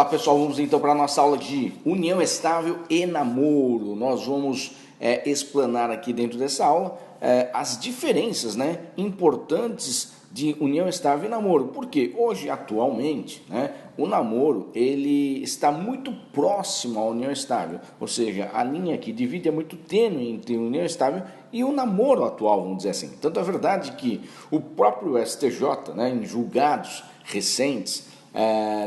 Olá pessoal, vamos então para a nossa aula de união estável e namoro. Nós vamos explanar aqui dentro dessa aula as diferenças importantes de união estável e namoro. Porque hoje, atualmente, o namoro ele está muito próximo à união estável. Ou seja, a linha que divide é muito tênue entre união estável e o namoro atual, vamos dizer assim. Tanto é verdade que o próprio STJ, em julgados recentes,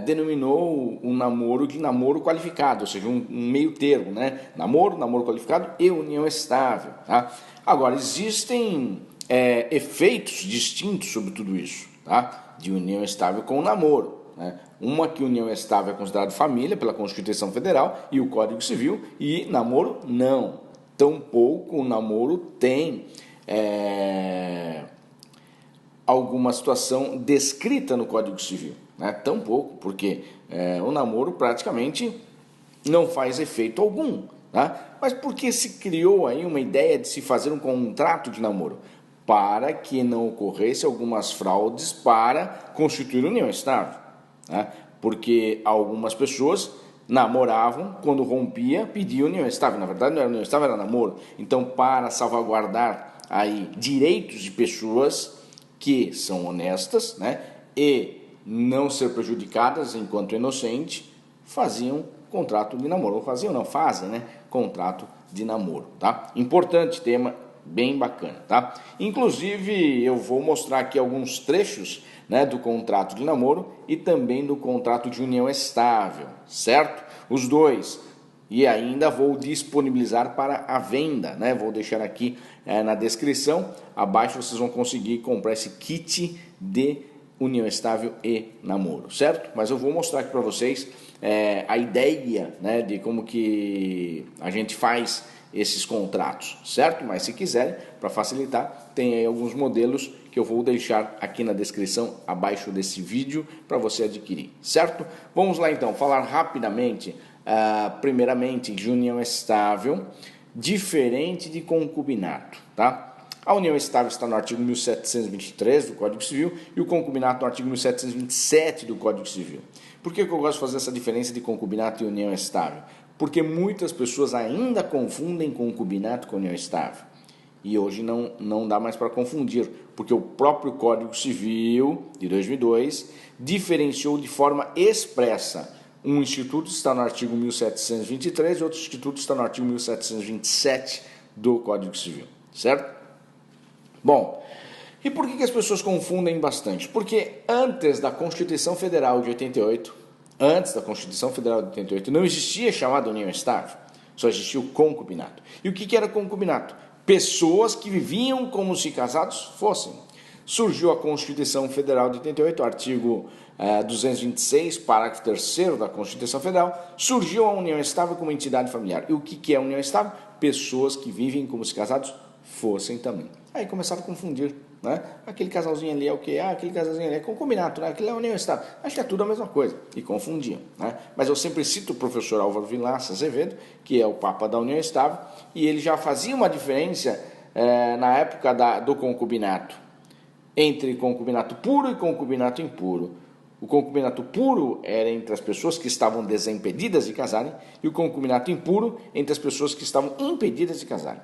denominou o namoro de namoro qualificado, ou seja, um meio termo, namoro qualificado e união estável. Tá? Agora, existem efeitos distintos sobre tudo isso, tá? De união estável com o namoro. Uma que união estável é considerada família pela Constituição Federal e o Código Civil, e namoro não. Tampouco o namoro tem alguma situação descrita no Código Civil. Tampouco, porque o namoro praticamente não faz efeito algum. Mas por que se criou aí uma ideia de se fazer um contrato de namoro? Para que não ocorresse algumas fraudes para constituir união estável. Porque algumas pessoas namoravam, quando rompia, pediam união estável. Na verdade, não era união estável, era namoro. Então, para salvaguardar aí direitos de pessoas que são honestas, e não ser prejudicadas enquanto inocente, faziam contrato de namoro. Ou faziam, não, fazem, contrato de namoro, tá? Importante tema, bem bacana, tá? Inclusive, eu vou mostrar aqui alguns trechos, do contrato de namoro e também do contrato de união estável, certo? Os dois. E ainda vou disponibilizar para a venda, Vou deixar aqui na descrição. Abaixo vocês vão conseguir comprar esse kit de união estável e namoro, certo? Mas eu vou mostrar aqui para vocês a ideia, de como que a gente faz esses contratos, certo? Mas se quiserem, para facilitar, tem aí alguns modelos que eu vou deixar aqui na descrição abaixo desse vídeo para você adquirir, certo? Vamos lá então, falar rapidamente, primeiramente, de união estável, diferente de concubinato, tá? A união estável está no artigo 1723 do Código Civil e o concubinato no artigo 1727 do Código Civil. Por que eu gosto de fazer essa diferença de concubinato e união estável? Porque muitas pessoas ainda confundem concubinato com união estável. E hoje não dá mais para confundir, porque o próprio Código Civil de 2002 diferenciou de forma expressa. Um instituto está no artigo 1723 e outro instituto está no artigo 1727 do Código Civil, certo? Bom, e por que as pessoas confundem bastante? Porque antes da Constituição Federal de 88, não existia chamada união estável, só existia o concubinato. E o que era concubinato? Pessoas que viviam como se casados fossem. Surgiu a Constituição Federal de 88, artigo 226, parágrafo 3º da Constituição Federal, surgiu a união estável como entidade familiar. E o que é a união estável? Pessoas que vivem como se casados fossem também. Aí começaram a confundir, Aquele casalzinho ali é o quê? Aquele casalzinho ali é concubinato, Aquilo é união estável. Acho que é tudo a mesma coisa. E confundiam, Mas eu sempre cito o professor Álvaro Vilaça Azevedo, que é o papa da união estável, e ele já fazia uma diferença na época do concubinato, entre concubinato puro e concubinato impuro. O concubinato puro era entre as pessoas que estavam desimpedidas de casarem, e o concubinato impuro entre as pessoas que estavam impedidas de casarem.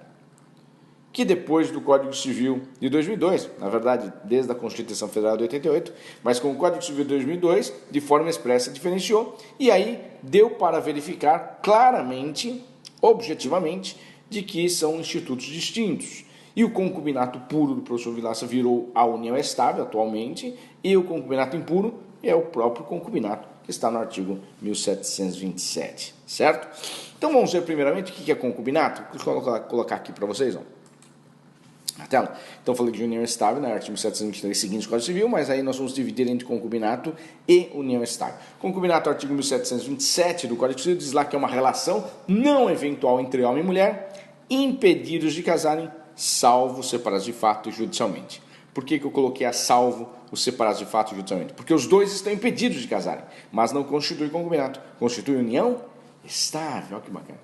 Que depois do Código Civil de 2002, na verdade, desde a Constituição Federal de 88, mas com o Código Civil de 2002, de forma expressa, diferenciou, e aí deu para verificar claramente, objetivamente, de que são institutos distintos. E o concubinato puro do professor Vilaça virou a união estável atualmente, e o concubinato impuro é o próprio concubinato, que está no artigo 1727, certo? Então vamos ver primeiramente o que é concubinato. Vou colocar aqui para vocês, na tela. Então, falei de união estável, artigo 1723 seguintes do Código Civil, mas aí nós vamos dividir entre concubinato e união estável. Concubinato, artigo 1727 do Código Civil, diz lá que é uma relação não eventual entre homem e mulher, impedidos de casarem, salvo separados de fato judicialmente. Por que eu coloquei a salvo os separados de fato judicialmente? Porque os dois estão impedidos de casarem, mas não constitui concubinato, constitui união estável. Olha que bacana,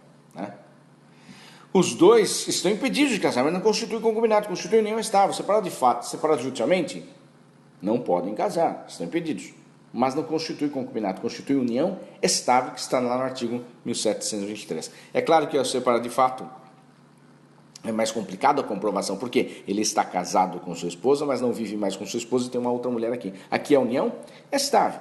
Os dois estão impedidos de casar, mas não constitui concubinato, constitui união estável, separado de fato, separado judicialmente, não podem casar, estão impedidos. mas não constitui concubinato, constitui união estável, que está lá no artigo 1723. É claro que ao separar de fato é mais complicado a comprovação, porque ele está casado com sua esposa, mas não vive mais com sua esposa e tem uma outra mulher aqui. Aqui a união é estável.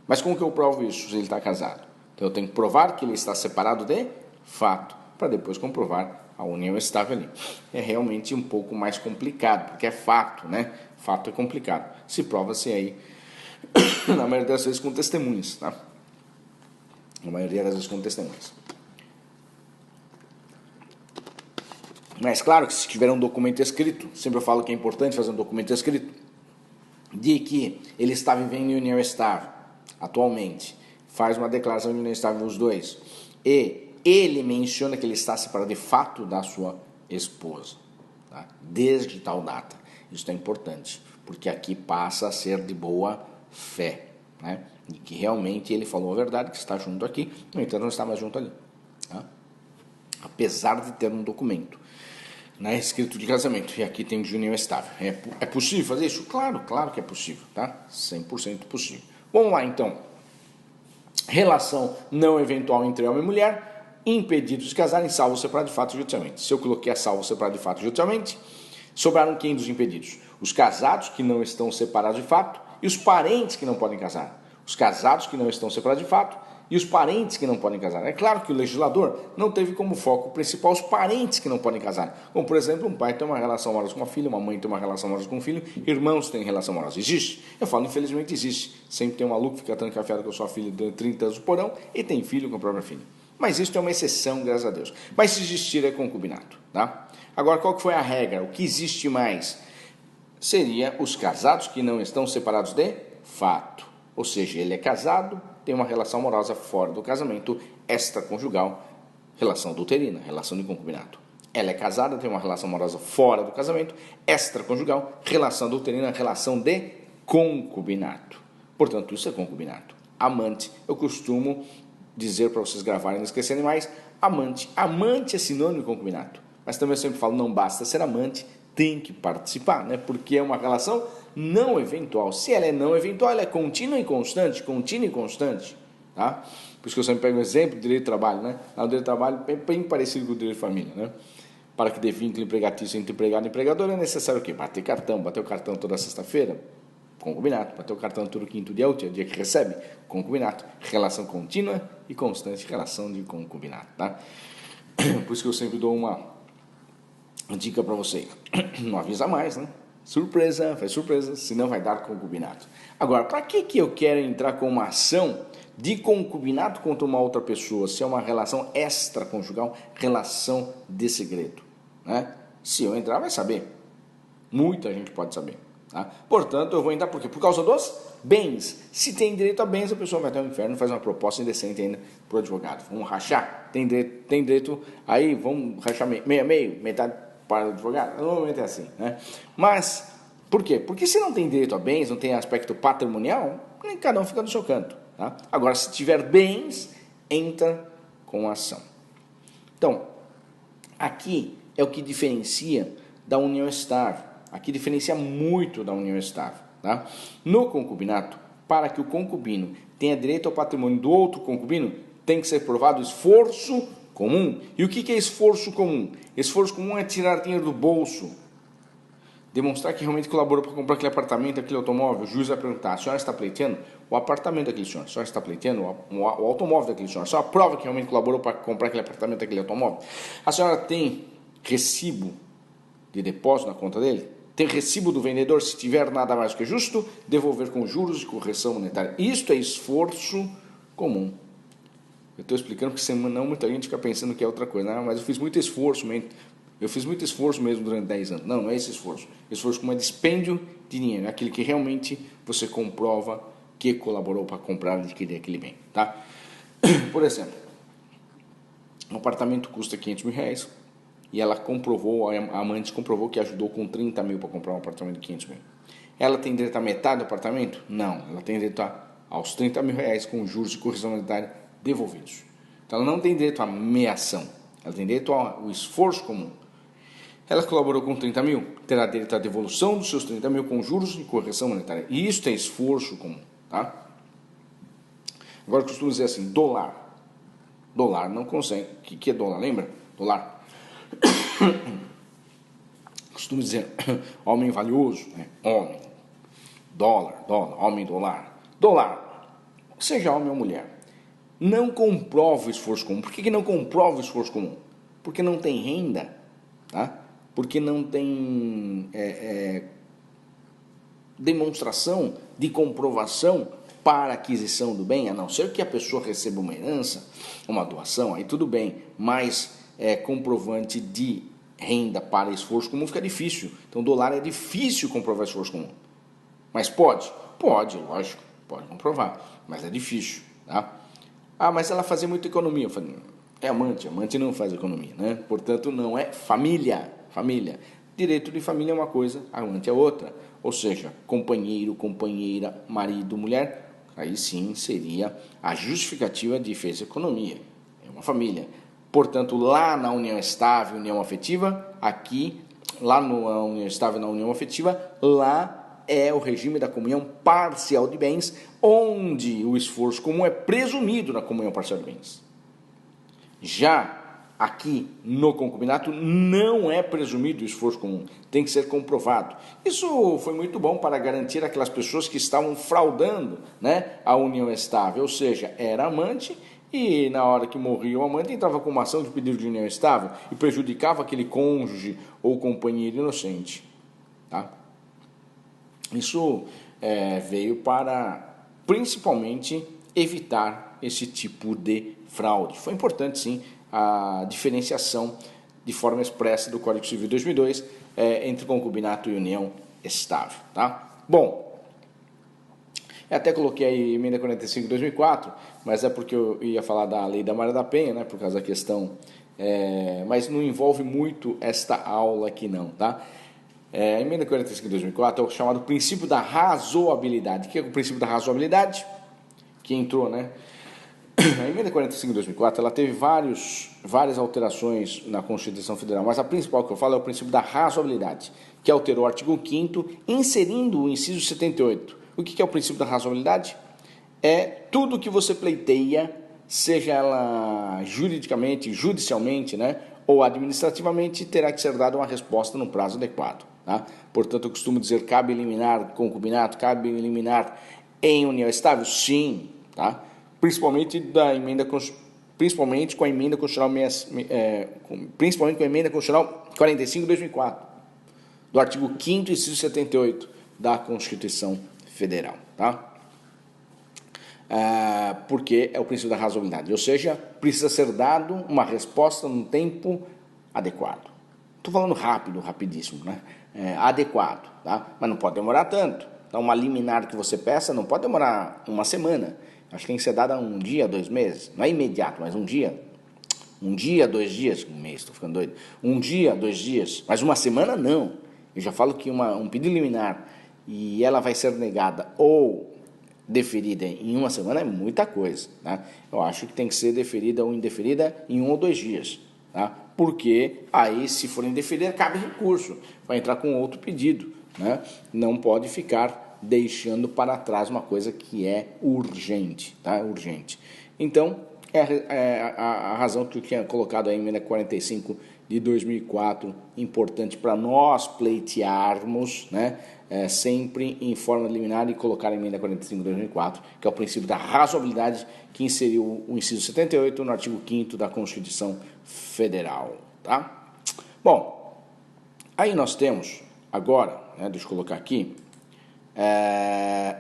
Mas como que eu provo isso se ele está casado? Então eu tenho que provar que ele está separado de fato, para depois comprovar a união estável ali. É realmente um pouco mais complicado, porque é fato, né? Fato é complicado. Se prova-se aí, na maioria das vezes, com testemunhas, tá? Na maioria das vezes com testemunhas. Mas claro que se tiver um documento escrito, sempre eu falo que é importante fazer um documento escrito, de que ele está vivendo em união estável, atualmente, faz uma declaração de união estável os dois, e ele menciona que ele está separado de fato da sua esposa, tá? Desde tal data. Isso é importante, porque aqui passa a ser de boa fé, né? E que realmente ele falou a verdade, que está junto aqui, no entanto não está mais junto ali, tá? Apesar de ter um documento, né, escrito de casamento, e aqui tem de união estável. É possível fazer isso? Claro que é possível, tá? 100% possível. Vamos lá, então. Relação não eventual entre homem e mulher, impedidos de casarem, salvo separado de fato judicialmente. Se eu coloquei a salvo separado de fato judicialmente, sobraram quem dos impedidos? Os casados que não estão separados de fato e os parentes que não podem casar. Os casados que não estão separados de fato e os parentes que não podem casar. É claro que o legislador não teve como foco principal os parentes que não podem casar. Como, por exemplo, um pai tem uma relação amorosa com uma filha, uma mãe tem uma relação amorosa com um filho, irmãos têm relação amorosa. Existe? Eu falo, infelizmente existe. Sempre tem um maluco que fica trancafiado com a sua filha de 30 anos no porão e tem filho com a própria filha. Mas isso é uma exceção, graças a Deus. Mas se existir, é concubinato, tá? Agora, qual que foi a regra? O que existe mais? Seria os casados que não estão separados de fato. Ou seja, ele é casado, tem uma relação amorosa fora do casamento, extraconjugal, relação adulterina, relação de concubinato. Ela é casada, tem uma relação amorosa fora do casamento, extraconjugal, relação adulterina, relação de concubinato. Portanto, isso é concubinato. Amante, eu costumo dizer para vocês gravarem e não esquecerem mais, amante. Amante é sinônimo de concubinato. Mas também eu sempre falo, não basta ser amante, tem que participar, né? Porque é uma relação não eventual. Se ela é não eventual, ela é contínua e constante, tá? Por isso que eu sempre pego o exemplo do direito do trabalho, né? O direito do trabalho é bem parecido com o direito de família, né? Para que dê vínculo empregatício entre empregado e empregador, é necessário o quê? Bater o cartão toda sexta-feira, concubinato. Bater o cartão todo quinto dia útil, dia que recebe, concubinato. Relação contínua e constante, relação de concubinato, tá? Por isso que eu sempre dou uma dica para vocês. Não avisa mais, né? Surpresa, faz surpresa, senão vai dar concubinato. Agora, para que eu quero entrar com uma ação de concubinato contra uma outra pessoa, se é uma relação extraconjugal, relação de segredo, né? Se eu entrar, vai saber. Muita gente pode saber, tá? Portanto, eu vou entrar por quê? Por causa dos bens. Se tem direito a bens, a pessoa vai até o inferno e faz uma proposta indecente ainda para o advogado. Vamos rachar? Tem direito aí, vamos rachar meio, metade para o advogado? Normalmente é assim, né? Mas, por quê? Porque se não tem direito a bens, não tem aspecto patrimonial, nem cada um fica no seu canto, tá? Agora, se tiver bens, entra com a ação. Então, aqui é o que diferencia da união estável. Aqui diferencia muito da união estável, tá? No concubinato, para que o concubino tenha direito ao patrimônio do outro concubino, tem que ser provado esforço comum. E o que é esforço comum? Esforço comum é tirar dinheiro do bolso, demonstrar que realmente colaborou para comprar aquele apartamento, aquele automóvel. O juiz vai perguntar: a senhora está pleiteando o apartamento daquele senhor? A senhora está pleiteando o automóvel daquele senhor? A senhora prova que realmente colaborou para comprar aquele apartamento, aquele automóvel? A senhora tem recibo de depósito na conta dele? Tem recibo do vendedor? Se tiver nada mais do que justo, devolver com juros e correção monetária. Isto é esforço comum. Eu estou explicando porque senão muita gente fica pensando que é outra coisa. Não, mas eu fiz muito esforço mesmo durante 10 anos. Não é esse esforço. Esforço como é dispêndio de dinheiro. É aquele que realmente você comprova que colaborou para comprar e adquirir aquele bem, tá? Por exemplo, um apartamento custa 500 mil reais e ela comprovou, a amante comprovou que ajudou com 30 mil para comprar um apartamento de 500 mil. Ela tem direito a metade do apartamento? Não. Ela tem direito aos 30 mil reais com juros e correção monetária devolvidos. Então ela não tem direito à meação, ela tem direito ao esforço comum. Ela colaborou com 30 mil, terá direito à devolução dos seus 30 mil com juros e correção monetária. E isso é esforço comum, tá? Agora eu costumo dizer assim, dólar. Dólar não consegue. O que é dólar? Lembra? Dólar. Costumo dizer, homem valioso, né? Homem. Dólar, homem, dólar. Dólar, seja homem ou mulher, não comprova o esforço comum. Por que não comprova o esforço comum? Porque não tem renda, tá? Porque não tem demonstração de comprovação para aquisição do bem, a não ser que a pessoa receba uma herança, uma doação, aí tudo bem, mas comprovante de renda para esforço comum fica difícil. Então, dólar é difícil comprovar esforço comum. Mas pode? Pode, lógico, pode comprovar, mas é difícil, tá? Ah, mas ela fazia muita economia. Eu falei, é amante não faz economia, né? Portanto, não é família. Direito de família é uma coisa, amante é outra. Ou seja, companheiro, companheira, marido, mulher, aí sim seria a justificativa de fez economia. É uma família. Portanto, lá na união estável, união afetiva, aqui, lá na união estável, na união afetiva, lá é o regime da comunhão parcial de bens, onde o esforço comum é presumido na comunhão parcial de bens. Já aqui no concubinato não é presumido o esforço comum, tem que ser comprovado. Isso foi muito bom para garantir aquelas pessoas que estavam fraudando, né, a união estável, ou seja, era amante e na hora que morria o amante entrava com uma ação de pedido de união estável e prejudicava aquele cônjuge ou companheiro inocente, tá? Isso veio para, principalmente, evitar esse tipo de fraude. Foi importante, sim, a diferenciação de forma expressa do Código Civil de 2002 entre concubinato e união estável. Tá? Bom, eu até coloquei aí a emenda 45 de 2004, mas é porque eu ia falar da lei da Maria da Penha, né, por causa da questão, mas não envolve muito esta aula aqui não, tá? A emenda 45 de 2004 é o chamado princípio da razoabilidade. O que é o princípio da razoabilidade? Que entrou, né? A emenda 45 de 2004 ela teve várias alterações na Constituição Federal, mas a principal que eu falo é o princípio da razoabilidade, que alterou o artigo 5º, inserindo o inciso 78. O que é o princípio da razoabilidade? É tudo que você pleiteia, seja ela juridicamente, judicialmente, né, ou administrativamente, terá que ser dada uma resposta no prazo adequado. Tá? Portanto, eu costumo dizer, cabe eliminar concubinato, cabe eliminar em união estável? Sim, tá? Principalmente com a emenda constitucional 45 de 2004, do artigo 5º, inciso 78 da Constituição Federal, tá? Porque é o princípio da razoabilidade, ou seja, precisa ser dado uma resposta num tempo adequado. Estou falando rápido, rapidíssimo, né? Adequado, tá? Mas não pode demorar tanto. Então, uma liminar que você peça não pode demorar uma semana. Acho que tem que ser dada 1 dia, 2 meses. Não é imediato, mas 1 dia. 1 dia, 2 dias. 1 mês, estou ficando doido. 1 dia, 2 dias. Mas uma semana, não. Eu já falo que um pedido liminar e ela vai ser negada ou deferida em 1 semana é muita coisa, tá? Eu acho que tem que ser deferida ou indeferida em 1 ou 2 dias, tá? Porque aí, se for indeferida, cabe recurso, vai entrar com outro pedido, né? Não pode ficar deixando para trás uma coisa que é urgente, tá? Urgente. Então, a razão que eu tinha colocado aí em emenda 45 de 2004, importante para nós pleitearmos, né? Sempre em forma liminar e colocar a emenda 45 de 2004, que é o princípio da razoabilidade, que inseriu o inciso 78 no artigo 5º da Constituição Federal, tá? Bom, aí nós temos agora, né, deixa eu colocar aqui,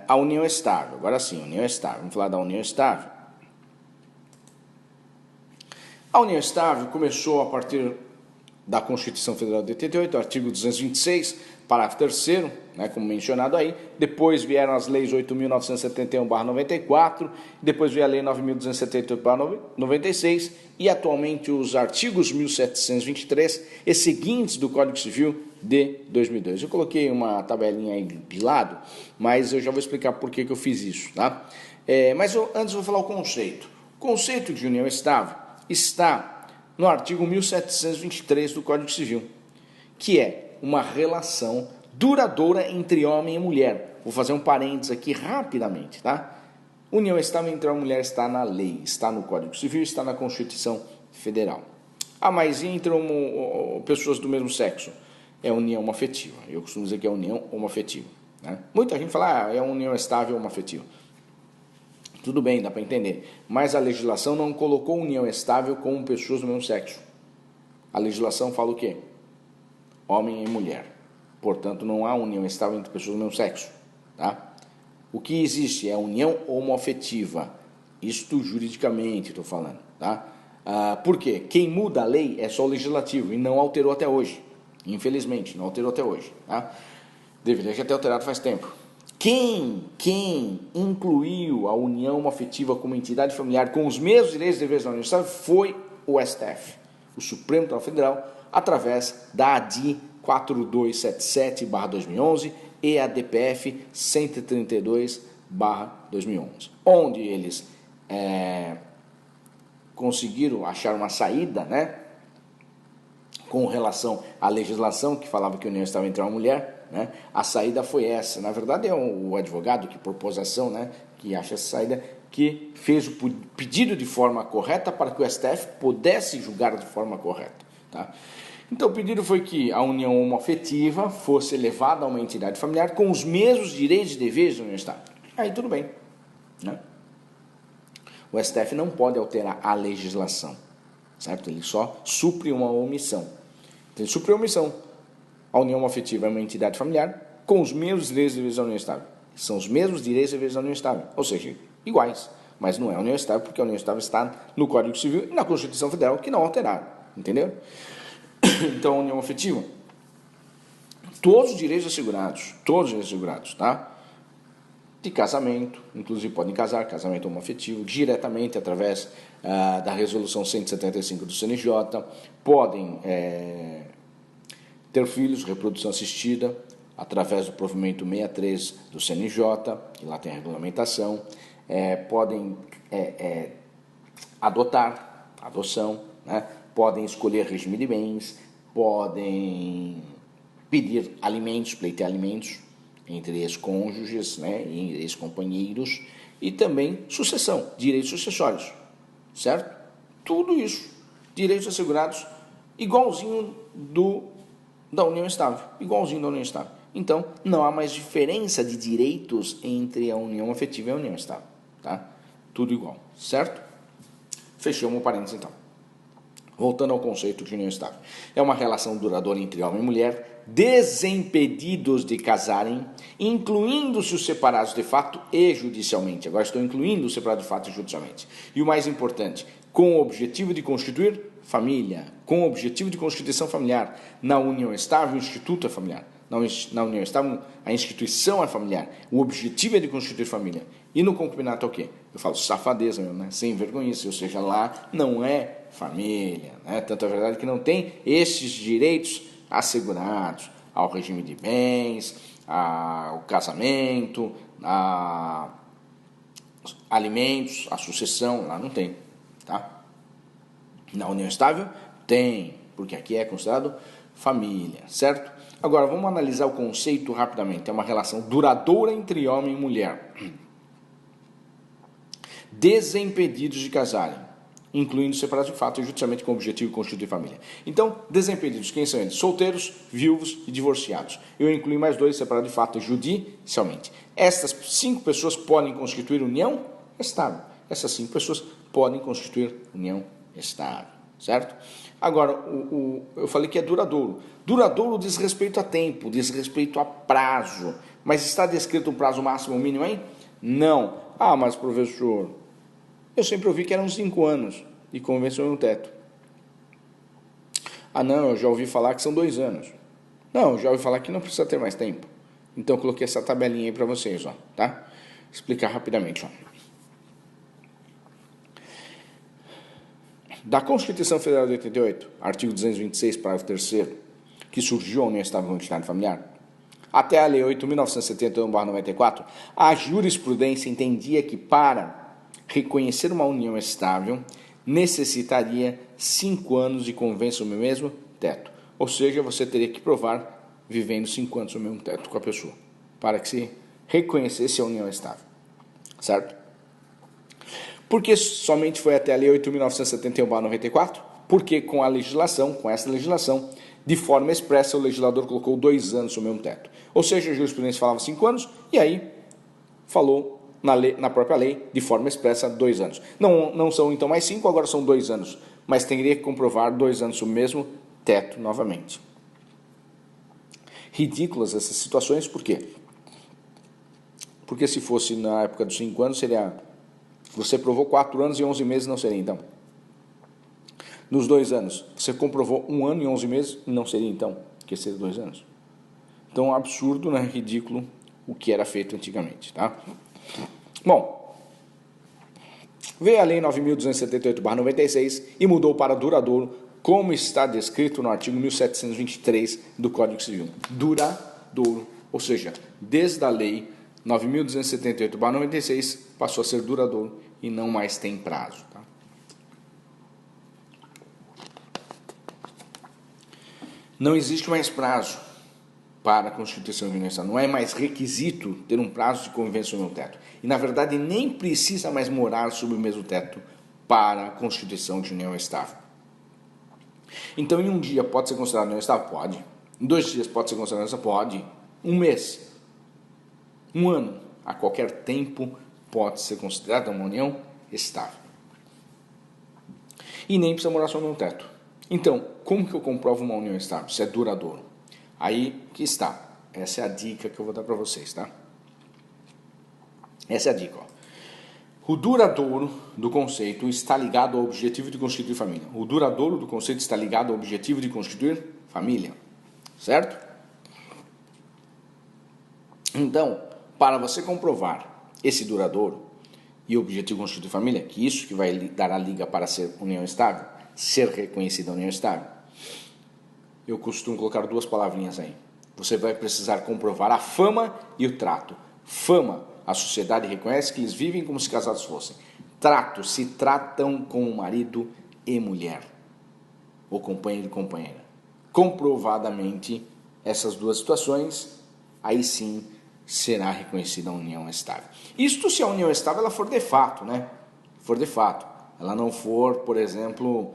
a união estável. Agora sim, união estável. Vamos falar da união estável. A união estável começou a partir da Constituição Federal de 88, artigo 226, parágrafo 3º, né, como mencionado aí. Depois vieram as leis 8.971/94, depois veio a lei 9.278/96 e atualmente os artigos 1723 e seguintes do Código Civil de 2002. Eu coloquei uma tabelinha aí de lado, mas eu já vou explicar por que eu fiz isso, tá? Mas antes eu vou falar o conceito. O conceito de união estável está no artigo 1723 do Código Civil, que é uma relação duradoura entre homem e mulher. Vou fazer um parênteses aqui rapidamente, tá? União estável entre homem e mulher está na lei, está no Código Civil, está na Constituição Federal. Ah, mas entre pessoas do mesmo sexo? É união homoafetiva. Eu costumo dizer que é união homoafetiva, né? Muita gente fala, é união estável homoafetiva. Tudo bem, dá para entender. Mas a legislação não colocou união estável com pessoas do mesmo sexo. A legislação fala o quê? Homem e mulher. Portanto, não há união estável entre pessoas do mesmo sexo, tá? O que existe é união homoafetiva. Isto juridicamente estou falando, tá? Por quê? Quem muda a lei é só o legislativo e não alterou até hoje. Infelizmente, não alterou até hoje, tá? Deveria já ter alterado faz tempo. Quem incluiu a união homoafetiva como entidade familiar com os mesmos direitos e deveres da União Estável foi o STF, o Supremo Tribunal Federal, através da ADI 4277/2011 e a DPF 132/2011, onde eles conseguiram achar uma saída, né, com relação à legislação que falava que a união estava entre uma mulher, né? A saída foi essa. Na verdade, é o advogado que propôs a ação, né, que acha essa saída, que fez o pedido de forma correta para que o STF pudesse julgar de forma correta, tá? Então, o pedido foi que a união homoafetiva fosse elevada a uma entidade familiar com os mesmos direitos e deveres da união estável. Aí tudo bem, né? O STF não pode alterar a legislação, certo? Ele só supre uma omissão. Ele supre a omissão. A união homoafetiva é uma entidade familiar com os mesmos direitos e deveres da união estável. São os mesmos direitos e deveres da união estável, ou seja, iguais. Mas não é a união estável porque a união estável está no Código Civil e na Constituição Federal, que não alteraram, entendeu? Então, a união afetiva, todos os direitos assegurados, tá? De casamento, inclusive podem casar, casamento homoafetivo, diretamente através da resolução 175 do CNJ, podem ter filhos, reprodução assistida, através do provimento 63 do CNJ, que lá tem a regulamentação, podem adoção, né? Podem escolher regime de bens, podem pedir alimentos, pleitear alimentos entre ex-cônjuges, né, e ex-companheiros, e também sucessão, direitos sucessórios, certo? Tudo isso, direitos assegurados, igualzinho da união estável, igualzinho da união estável. Então, não há mais diferença de direitos entre a união afetiva e a união estável, tá? Tudo igual, certo? Fechamos o parênteses, então. Voltando ao conceito de união estável. É uma relação duradoura entre homem e mulher, desimpedidos de casarem, incluindo-se os separados de fato e judicialmente. Agora estou incluindo os separados de fato e judicialmente. E o mais importante, com o objetivo de constituir família, com o objetivo de constituição familiar. Na união estável, o instituto é familiar. Na união estável, a instituição é familiar. O objetivo é de constituir família. E no concubinato é o quê? Eu falo safadeza mesmo, né? Sem vergonhice, ou seja, lá não é família, né? Tanto é verdade que não tem esses direitos assegurados ao regime de bens, ao casamento, a alimentos, a sucessão, lá não tem, tá? Na união estável tem, porque aqui é considerado família, certo? Agora vamos analisar o conceito rapidamente. É uma relação duradoura entre homem e mulher, desimpedidos de casarem, incluindo separados de fato e judicialmente com o objetivo de constituir família. Então, desimpedidos, quem são eles? Solteiros, viúvos e divorciados. Eu incluí mais dois, separados de fato e judicialmente. Estas 5 pessoas podem constituir união estável. Essas 5 pessoas podem constituir união estável, certo? Agora, eu falei que é duradouro. Duradouro diz respeito a tempo, diz respeito a prazo. Mas está descrito um prazo máximo ou mínimo aí? Não. Ah, mas professor, eu sempre ouvi que eram 5 anos de convenção no teto. Ah, não, eu já ouvi falar que são 2 anos. Não, eu já ouvi falar que não precisa ter mais tempo. Então, eu coloquei essa tabelinha aí para vocês, ó, tá? Vou explicar rapidamente, ó. Da Constituição Federal de 88, artigo 226, parágrafo 3º, que surgiu a união estável com entidade familiar, até a Lei 8.971/94, a jurisprudência entendia que para reconhecer uma união estável necessitaria 5 anos de convenção no mesmo teto. Ou seja, você teria que provar vivendo 5 anos no mesmo teto com a pessoa, para que se reconhecesse a união estável, certo? Porque somente foi até a Lei 8.971/94? Porque com essa legislação, de forma expressa, o legislador colocou 2 anos no mesmo teto. Ou seja, a jurisprudência falava 5 anos, e aí falou na própria lei, de forma expressa, 2 anos. Não são então mais 5, agora são 2 anos. Mas teria que comprovar 2 anos no mesmo teto novamente. Ridículas essas situações, por quê? Porque se fosse na época dos 5 anos, seria... Você provou 4 anos e 11 meses, não seria então. Nos 2 anos, você comprovou 1 ano e 11 meses, não seria então, que seria 2 anos. Então, absurdo, né? Ridículo o que era feito antigamente, tá? Bom, veio a Lei 9.278/96 e mudou para duradouro, como está descrito no artigo 1723 do Código Civil. Duradouro, ou seja, desde a Lei 9.278/96 passou a ser duradouro e não mais tem prazo. Tá? Não existe mais prazo para a constituição de união estável. Não é mais requisito ter um prazo de convivência no teto. E, na verdade, nem precisa mais morar sob o mesmo teto para a constituição de união estável. Então, em um dia pode ser considerado união estável? Pode. Em 2 dias pode ser considerado união estável? Pode. 1 mês. 1 ano. A qualquer tempo pode ser considerada uma união estável. E nem precisa morar sob o mesmo teto. Então, como que eu comprovo uma união estável? Se é duradouro. Aí que está. Essa é a dica que eu vou dar para vocês, tá? Essa é a dica, ó. O duradouro do conceito está ligado ao objetivo de constituir família. O duradouro do conceito está ligado ao objetivo de constituir família. Certo? Então, para você comprovar esse duradouro e o objetivo de constituir família, que isso que vai dar a liga para ser união estável, ser reconhecida união estável, eu costumo colocar 2 palavrinhas aí. Você vai precisar comprovar a fama e o trato. Fama, a sociedade reconhece que eles vivem como se casados fossem. Trato, se tratam como marido e mulher, ou companheiro e companheira. Comprovadamente, essas 2 situações, aí sim será reconhecida a união estável. Isto se a união estável ela for de fato, né? For de fato. Ela não for, por exemplo,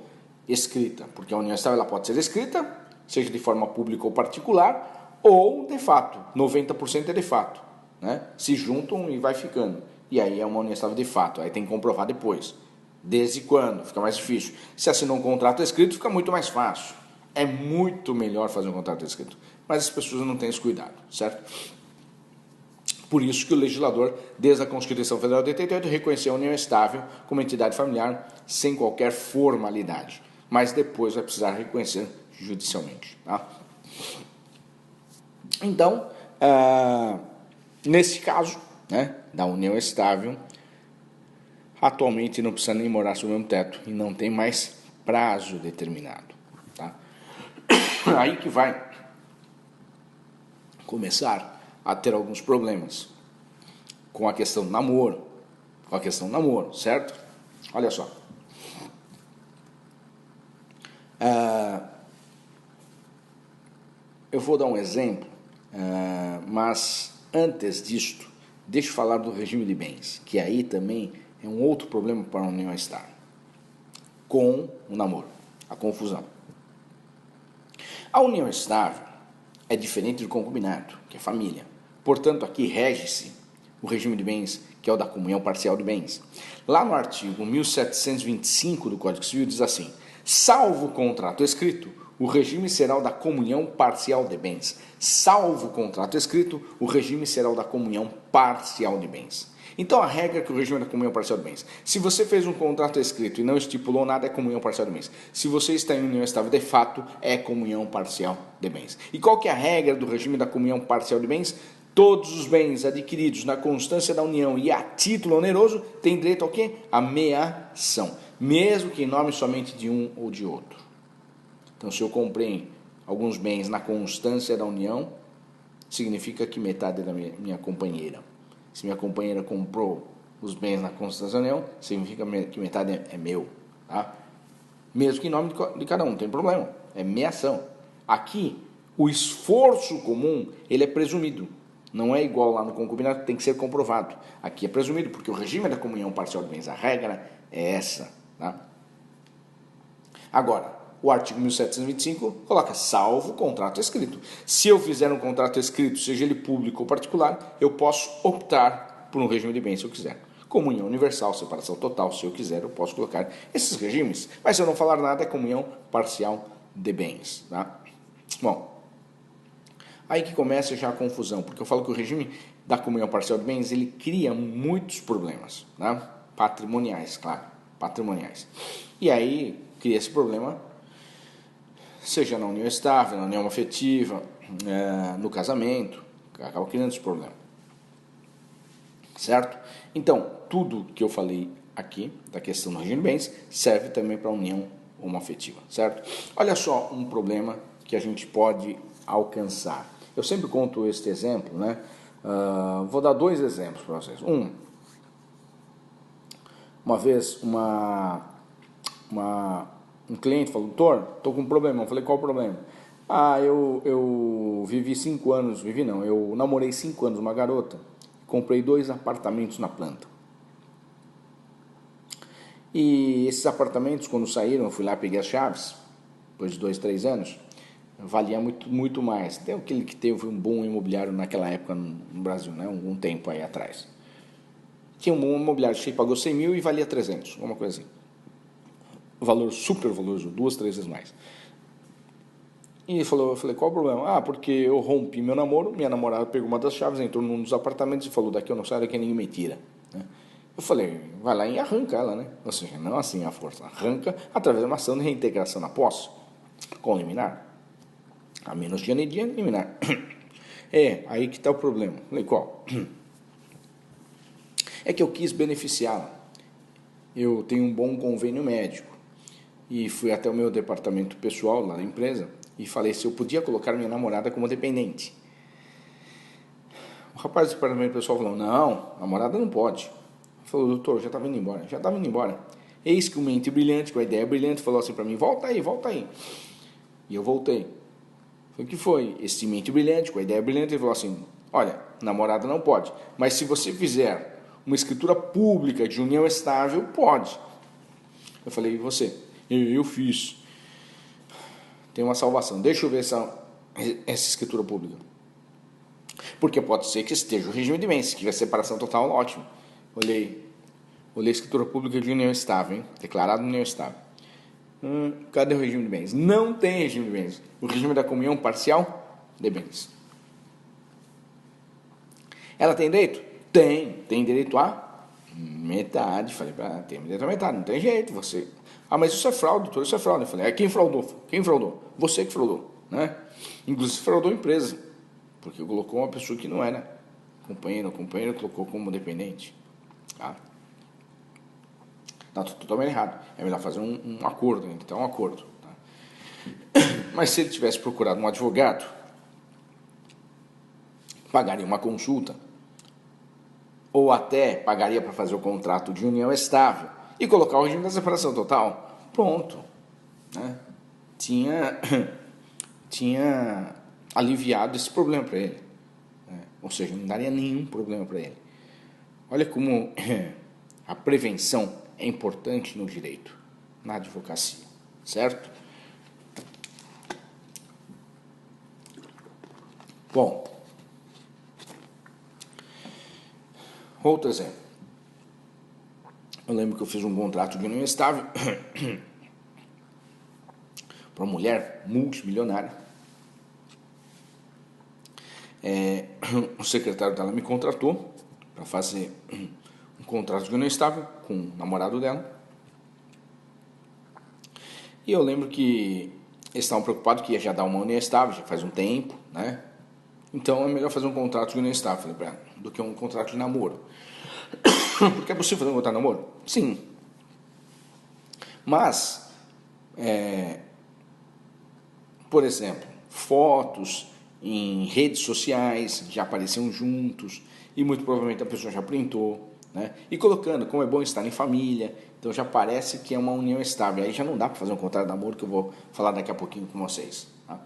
escrita, porque a união estável ela pode ser escrita, seja de forma pública ou particular, ou de fato, 90% é de fato, né? Se juntam e vai ficando, e aí é uma união estável de fato, aí tem que comprovar depois, desde quando, fica mais difícil. Se assinou um contrato escrito, fica muito mais fácil, é muito melhor fazer um contrato escrito, mas as pessoas não têm esse cuidado, certo? Por isso que o legislador, desde a Constituição Federal de 88, reconheceu a união estável como entidade familiar sem qualquer formalidade, mas depois vai precisar reconhecer judicialmente. Tá? Então, nesse caso, né, da união estável, atualmente não precisa nem morar sob o mesmo teto e não tem mais prazo determinado. Tá? Aí que vai começar a ter alguns problemas com a questão do namoro, certo? Olha só. Eu vou dar um exemplo, mas antes disto, deixa eu falar do regime de bens, que aí também é um outro problema para a união estável, com o namoro, a confusão. A união estável é diferente do concubinato, que é família. Portanto, aqui rege-se o regime de bens, que é o da comunhão parcial de bens. Lá no artigo 1725 do Código Civil diz assim: salvo o contrato escrito, o regime será o da comunhão parcial de bens. Salvo o contrato escrito, o regime será o da comunhão parcial de bens. Então, a regra é que o regime é da comunhão parcial de bens. Se você fez um contrato escrito e não estipulou nada, é comunhão parcial de bens. Se você está em união estável de fato, é comunhão parcial de bens. E qual que é a regra do regime da comunhão parcial de bens? Todos os bens adquiridos na constância da união e a título oneroso têm direito ao quê? A meação, mesmo que em nome somente de um ou de outro. Então, se eu comprei alguns bens na constância da união, significa que metade é da minha companheira. Se minha companheira comprou os bens na constância da união, significa que metade é meu. Tá? Mesmo que em nome de cada um, não tem problema. É meação. Aqui, O esforço comum, ele é presumido. Não é igual lá no concubinato, tem que ser comprovado. Aqui é presumido, porque o regime da comunhão parcial de bens, a regra é essa. Tá? Agora, o artigo 1725 coloca salvo contrato escrito. Se eu fizer um contrato escrito, seja ele público ou particular, eu posso optar por um regime de bens se eu quiser. Comunhão universal, separação total, se eu quiser, eu posso colocar esses regimes. Mas se eu não falar nada, é comunhão parcial de bens. Tá? Bom, aí que começa já a confusão, porque eu falo que o regime da comunhão parcial de bens, ele cria muitos problemas, né? Patrimoniais, claro, patrimoniais. E aí cria esse problema, seja na união estável, na união afetiva, no casamento, acaba criando esse problema. Certo? Então, tudo que eu falei aqui, da questão do regime de bens, serve também para a união homoafetiva, certo? Olha só um problema que a gente pode alcançar. Eu sempre conto este exemplo, né? Vou dar 2 exemplos para vocês. Uma vez um cliente falou, doutor, estou com um problema. Eu falei, qual o problema? Eu vivi 5 anos, eu namorei 5 anos uma garota, comprei 2 apartamentos na planta. E esses apartamentos, quando saíram, eu fui lá, peguei as chaves, depois de 2, 3 anos, valia muito mais. Até aquele que teve um bom imobiliário naquela época no Brasil, né? Um tempo aí atrás. Tinha um bom imobiliário, pagou 100 mil e valia 300, uma coisa assim. Valor super valoroso, 2, 3 vezes mais. E ele falou, eu falei, qual o problema? Porque eu rompi meu namoro, minha namorada pegou uma das chaves, entrou num dos apartamentos e falou, daqui eu não saio, daqui ninguém me tira. Eu falei, vai lá e arranca ela, né? Ou seja, não assim a força, arranca através de uma ação de reintegração na posse, com liminar. A menos de anedia, liminar. Aí que está o problema. Eu falei, qual? É que eu quis beneficiá-la. Eu tenho um bom convênio médico. E fui até o meu departamento pessoal lá na empresa e falei se eu podia colocar minha namorada como dependente. O rapaz do departamento pessoal falou, não, namorada não pode. Ele falou, doutor, já estava indo embora. Eis que um mente brilhante, com a ideia brilhante, falou assim para mim, volta aí. E eu voltei. O que foi? Esse mente brilhante, com a ideia brilhante, ele falou assim, olha, namorada não pode, mas se você fizer uma escritura pública de união estável, pode. Eu falei, e você? Eu fiz. Tem uma salvação. Deixa eu ver essa escritura pública. Porque pode ser que esteja o regime de bens. Se tiver separação total, ótimo. Olhei a escritura pública de união estável, hein? Declarado união estável. Cadê o regime de bens? Não tem regime de bens. O regime da comunhão parcial de bens. Ela tem direito? Tem direito a metade. Falei, tem direito a metade, não tem jeito, você... mas isso é fraude, doutor, isso é fraude. Eu falei, quem fraudou? Você que fraudou, né? Inclusive fraudou a empresa, porque colocou uma pessoa que não era companheiro colocou como dependente. Tá? Não, totalmente errado. É melhor fazer um acordo, então um acordo. Tá? Mas se ele tivesse procurado um advogado, pagaria uma consulta, ou até pagaria para fazer o contrato de união estável e colocar o regime da separação total, pronto. Né? Tinha aliviado esse problema para ele. Né? Ou seja, não daria nenhum problema para ele. Olha como a prevenção é importante no direito, na advocacia, certo? Bom, outro exemplo. Eu lembro que eu fiz um contrato de união estável para uma mulher multimilionária. O secretário dela me contratou para fazer um contrato de união estável com o namorado dela. E eu lembro que eles estavam preocupados que ia já dar uma união estável, já faz um tempo, né? Então é melhor fazer um contrato de união estável, falei para ela, do que um contrato de namoro. Porque é possível fazer um contrato de namoro? Sim. Mas, por exemplo, fotos em redes sociais já apareciam juntos e muito provavelmente a pessoa já printou, né? E colocando como é bom estar em família, então já parece que é uma união estável. Aí já não dá para fazer um contrato de namoro, que eu vou falar daqui a pouquinho com vocês. Tá?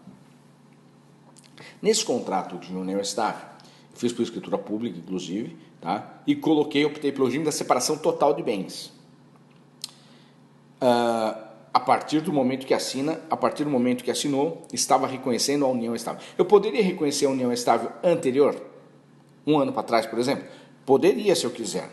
Nesse contrato de união estável, eu fiz por escritura pública, inclusive, tá? E optei pelo regime da separação total de bens. A partir do momento que assinou, estava reconhecendo a união estável. Eu poderia reconhecer a união estável anterior, um ano para trás, por exemplo? Poderia, se eu quiser.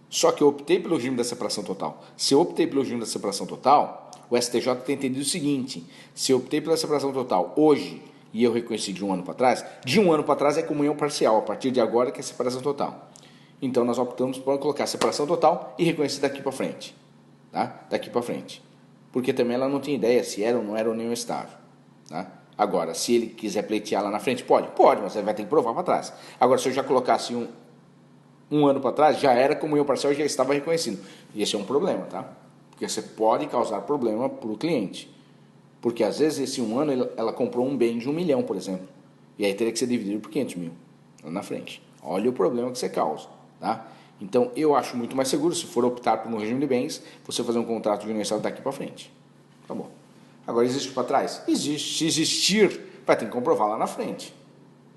Só que eu optei pelo regime da separação total. Se eu optei pelo regime da separação total, o STJ tem entendido o seguinte: se eu optei pela separação total hoje e eu reconheci de um ano para trás é comunhão parcial, a partir de agora que é separação total. Então nós optamos por colocar separação total e reconhecer daqui para frente. Tá? Daqui para frente. Porque também ela não tinha ideia se era ou não era união estável. Tá? Agora, se ele quiser pleitear lá na frente, pode, mas ele vai ter que provar para trás. Agora, se eu já colocasse um ano para trás, já era comunhão parcial e já estava reconhecido. E esse é um problema, tá? Porque você pode causar problema para o cliente. Porque às vezes esse um ano ela comprou um bem de 1 milhão, por exemplo. E aí teria que ser dividido por 500 mil lá na frente. Olha o problema que você causa, tá? Então eu acho muito mais seguro, se for optar por um regime de bens, você fazer um contrato de união estável daqui para frente. Tá bom. Agora, existe para trás? Existe. Se existir, vai ter que comprovar lá na frente.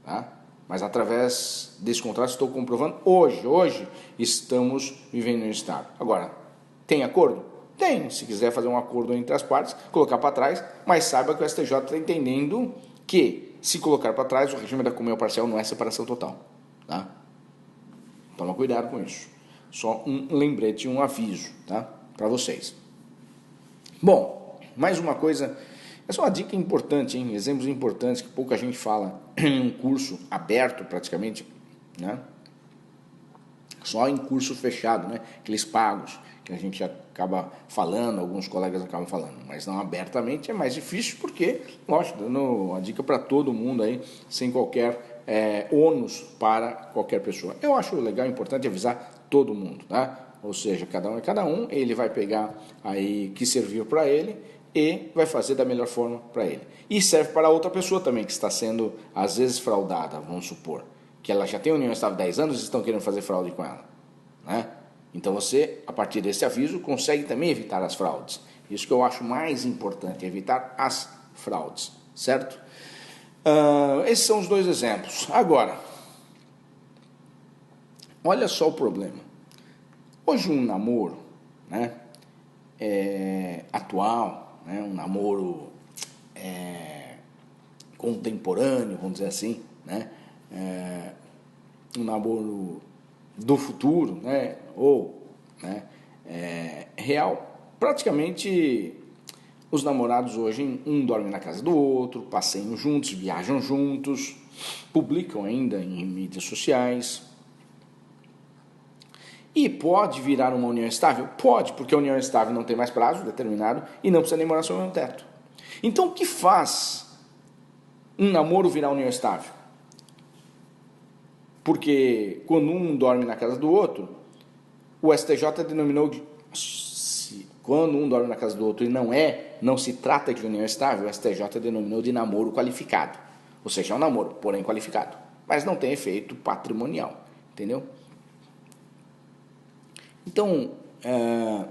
Tá? Mas através desse contrato estou comprovando hoje. Hoje estamos vivendo em estável. Agora, tem acordo? Tem. Se quiser fazer um acordo entre as partes, colocar para trás, mas saiba que o STJ está entendendo que, se colocar para trás, o regime da comunhão parcial não é separação total. Tá? Toma cuidado com isso. Só um lembrete, um aviso, tá? Para vocês. Bom, mais uma coisa, essa é uma dica importante, hein? Exemplos importantes que pouca gente fala em um curso aberto praticamente, né? Só em curso fechado, né? Aqueles pagos que a gente acaba falando, alguns colegas acabam falando, mas não abertamente é mais difícil porque, lógico, dando uma dica para todo mundo aí, sem qualquer ônus para qualquer pessoa. Eu acho legal, importante avisar todo mundo, tá? Ou seja, cada um, ele vai pegar aí que serviu para ele e vai fazer da melhor forma para ele. E serve para outra pessoa também que está sendo, às vezes, fraudada, vamos supor. Que ela já tem união estável há 10 anos e estão querendo fazer fraude com ela. Né? Então você, a partir desse aviso, consegue também evitar as fraudes. Isso que eu acho mais importante, evitar as fraudes, certo? Esses são os dois exemplos. Agora, olha só o problema. Hoje um namoro, né, atual, né, um namoro contemporâneo, vamos dizer assim, né, um namoro do futuro, né, ou né, real. Praticamente os namorados hoje, um dorme na casa do outro, passeiam juntos, viajam juntos, publicam ainda em mídias sociais. E pode virar uma união estável? Pode, porque a união estável não tem mais prazo determinado e não precisa nem morar sob o mesmo teto. Então, o que faz um namoro virar união estável? Porque quando um dorme na casa do outro, o STJ denominou quando um dorme na casa do outro e não se trata de união estável, o STJ denominou de namoro qualificado. Ou seja, é um namoro, porém qualificado. Mas não tem efeito patrimonial, entendeu? Então, é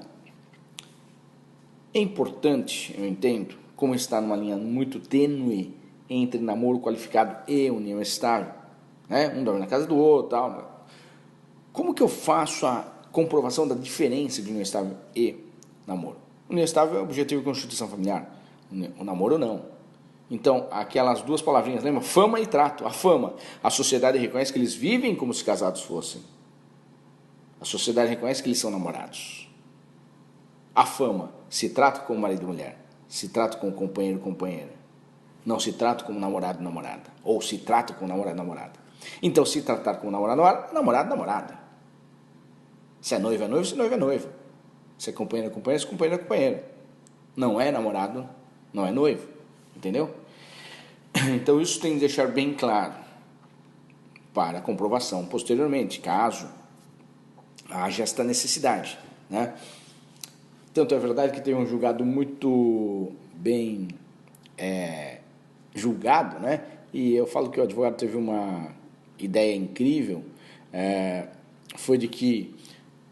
importante, eu entendo, como está numa linha muito tênue entre namoro qualificado e união estável, né? Um dorme na casa do outro, tal. Como que eu faço a comprovação da diferença de união estável e namoro? União estável é objetivo de constituição familiar, o namoro não. Então, aquelas duas palavrinhas, lembra? Fama e trato. A fama, a sociedade reconhece que eles vivem como se casados fossem. A sociedade reconhece que eles são namorados. A fama, se trata como marido e mulher, se trata como companheiro e companheira. Não se trata como namorado e namorada. Ou se trata como namorado e namorada. Então, se tratar como namorado e namorada. Se é noivo é noivo, se noivo é noivo. Se é companheiro é companheiro, se companheiro é companheiro. Não é namorado, não é noivo. Entendeu? Então, isso tem que deixar bem claro para a comprovação posteriormente, caso haja esta necessidade, né? Tanto é verdade que tem um julgado muito bem julgado, né? E eu falo que o advogado teve uma ideia incrível, foi de que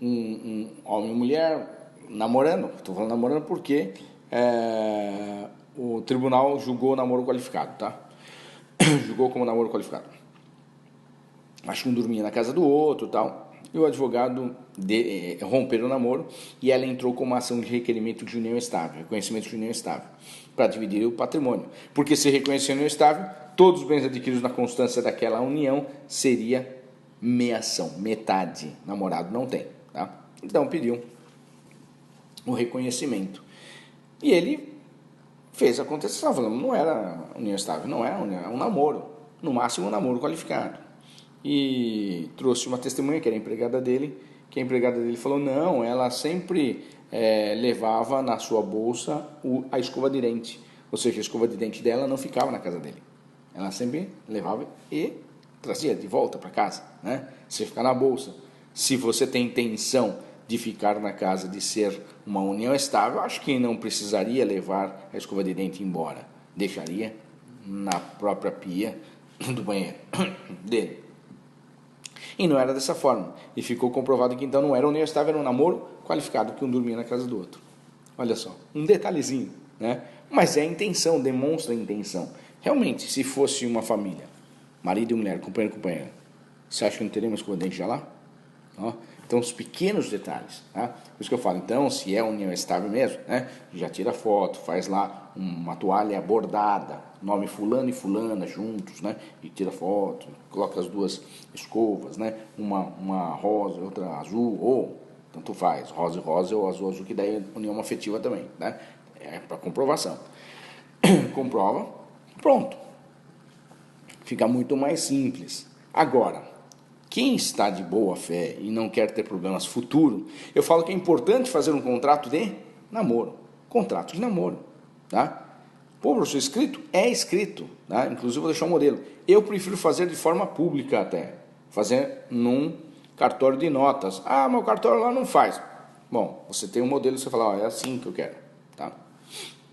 um homem e mulher namorando, estou falando namorando porque o tribunal julgou o namoro qualificado, tá? julgou como namoro qualificado. Acho que um dormia na casa do outro, tal. E o advogado romperam o namoro e ela entrou com uma ação de requerimento de união estável, reconhecimento de união estável, para dividir o patrimônio. Porque se reconhecer união estável, todos os bens adquiridos na constância daquela união seria meação, metade. Namorado não tem, tá? Então pediu o reconhecimento. E ele fez acontecer, falando, não era união estável, não era união, é um namoro, no máximo um namoro qualificado. E trouxe uma testemunha que era a empregada dele, que a empregada dele falou, não, ela sempre levava na sua bolsa a escova de dente, ou seja, a escova de dente dela não ficava na casa dele, ela sempre levava e trazia de volta para casa, né? Você ficar na bolsa. Se você tem intenção de ficar na casa, de ser uma união estável, acho que não precisaria levar a escova de dente embora, deixaria na própria pia do banheiro dele. E não era dessa forma. E ficou comprovado que então não era união estável, era um namoro qualificado, que um dormia na casa do outro. Olha só, um detalhezinho, né? Mas é a intenção, demonstra a intenção. Realmente, se fosse uma família, marido e mulher, companheiro e companheira, você acha que não teríamos escova de dente já lá? Ó, então, os pequenos detalhes, tá? Por isso que eu falo, então, se é união estável mesmo, né? Já tira foto, faz lá uma toalha bordada, nome fulano e fulana juntos, né? E tira foto, coloca as duas escovas, né? Uma rosa, outra azul, ou tanto faz, rosa e rosa ou azul azul, que daí é união afetiva também, né? É para comprovação. Comprova, pronto. Fica muito mais simples. Agora, quem está de boa fé e não quer ter problemas futuro, eu falo que é importante fazer um contrato de namoro. Contrato de namoro, tá? Pô, professor, escrito? É escrito, tá? Inclusive vou deixar um modelo. Eu prefiro fazer de forma pública até. Fazer num cartório de notas. Ah, mas o cartório lá não faz. Bom, você tem um modelo e você fala, é assim que eu quero, tá?